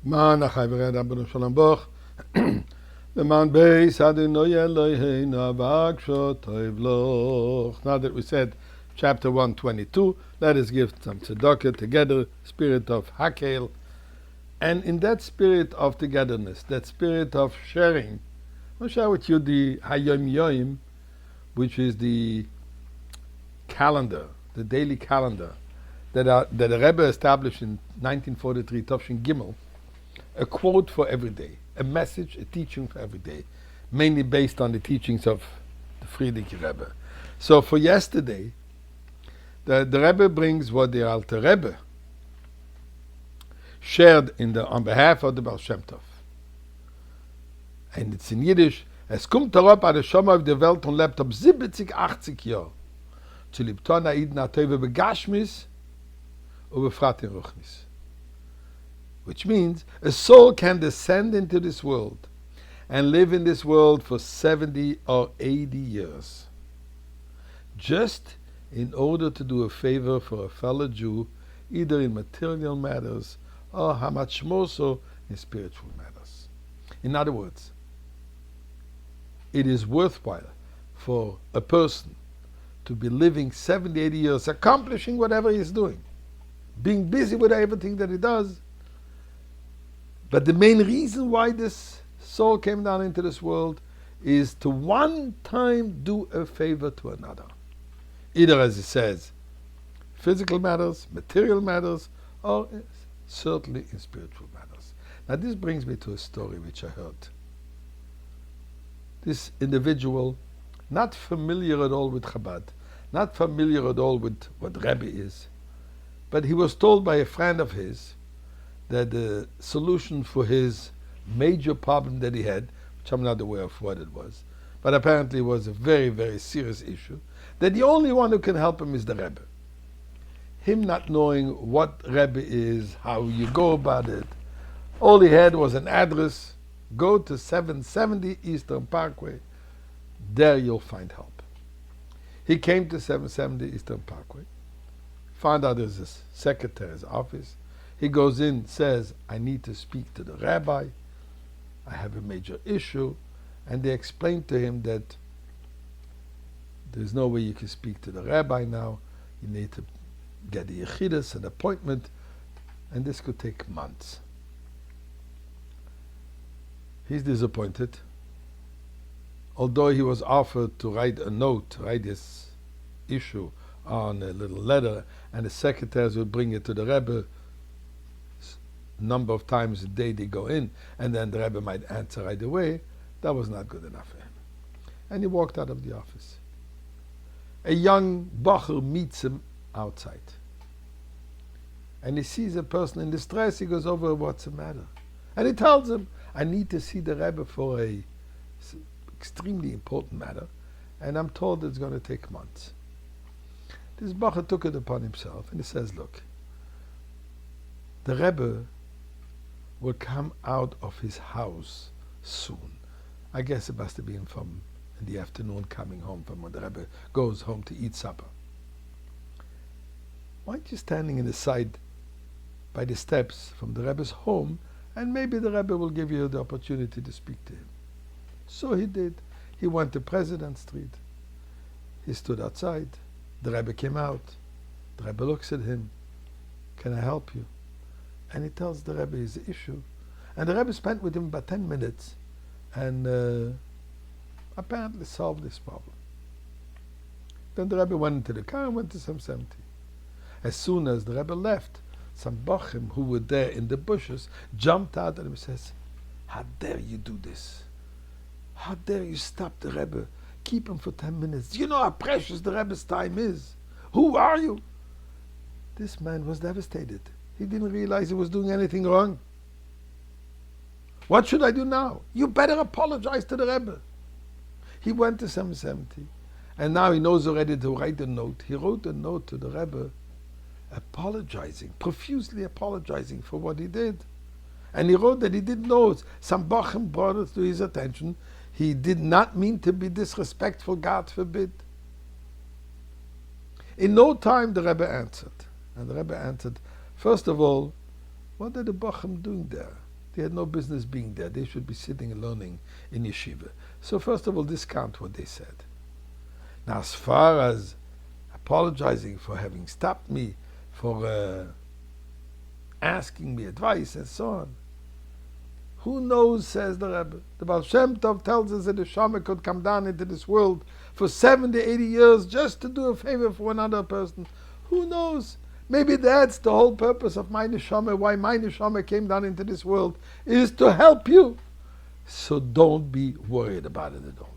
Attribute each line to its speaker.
Speaker 1: Man achai v'red Rabbanu Shalom Boch. Leman beis Adonai Eloheinu avakshot toiv loch. Now that we said chapter 122, let us give some tzedakah together, spirit of hakel. And in that spirit of togetherness, that spirit of sharing, I'll share with you the Hayom Yom, which is the calendar, the daily calendar that the Rebbe established in 1943, Tafshin Gimel, a quote for every day, a message, a teaching for every day, mainly based on the teachings of the Friedrich Rebbe. So for yesterday, the Rebbe brings what the Alter Rebbe shared on behalf of the Baal Shem Tov. And it's in Yiddish, es kommt herab an der Shoma auf der Welt und lebt ab 70, 80 Jahr. Zu Lipton Aid na Teuve begashmis und befrat in Ruchnis. Which means a soul can descend into this world and live in this world for 70 or 80 years, just in order to do a favor for a fellow Jew, either in material matters or how much more so in spiritual matters. In other words, it is worthwhile for a person to be living 70, 80 years, accomplishing whatever he is doing, being busy with everything that he does. But the main reason why this soul came down into this world is to one time do a favor to another. Either, as it says, physical matters, material matters, or certainly in spiritual matters. Now this brings me to a story which I heard. This individual, not familiar at all with Chabad, not familiar at all with what Rebbe is, but he was told by a friend of his that the solution for his major problem that he had, which I'm not aware of what it was, but apparently it was a very, very serious issue, that the only one who can help him is the Rebbe. Him not knowing what Rebbe is, how you go about it, all he had was an address, go to 770 Eastern Parkway, there you'll find help. He came to 770 Eastern Parkway, found out there's a secretary's office. He goes in, says, I need to speak to the rabbi. I have a major issue. And they explain to him that there's no way you can speak to the rabbi now. You need to get the yechidus, an appointment, and this could take months. He's disappointed. Although he was offered to write a note, write this issue on a little letter, and the secretaries would bring it to the Rebbe number of times a day they go in, and then the Rebbe might answer right away, that was not good enough for him. And he walked out of the office. A young Bacher meets him outside. And he sees a person in distress, he goes over, what's the matter? And he tells him, I need to see the Rebbe for a extremely important matter, and I'm told it's going to take months. This Bacher took it upon himself, and he says, look, the Rebbe will come out of his house soon. I guess it must have been from in the afternoon coming home from when the Rebbe goes home to eat supper. Why aren't you standing in the side by the steps from the Rebbe's home, and maybe the Rebbe will give you the opportunity to speak to him. So he did. He went to President Street. He stood outside. The Rebbe came out. The Rebbe looks at him. Can I help you? And he tells the Rebbe his issue. And the Rebbe spent with him about 10 minutes and apparently solved this problem. Then the Rebbe went into the car and went to some 70. As soon as the Rebbe left, some Bochim who were there in the bushes jumped out at him and says, how dare you do this? How dare you stop the Rebbe? Keep him for 10 minutes. Do you know how precious the Rebbe's time is? Who are you? This man was devastated. He didn't realize he was doing anything wrong. What should I do now? You better apologize to the Rebbe. He went to 770, and now he knows already to write a note. He wrote a note to the Rebbe apologizing, profusely apologizing for what he did. And he wrote that he didn't know. Some Bachim brought it to his attention. He did not mean to be disrespectful, God forbid. In no time the Rebbe answered. And the Rebbe answered, first of all, what are the Bachim doing there? They had no business being there. They should be sitting and learning in yeshiva. So first of all, discount what they said. Now, as far as apologizing for having stopped me, for asking me advice and so on, who knows, says the Rebbe. The Baal Shem Tov tells us that the Shama could come down into this world for 70, 80 years just to do a favor for another person. Who knows? Maybe that's the whole purpose of my neshama, why my neshama came down into this world, is to help you. So don't be worried about it at all.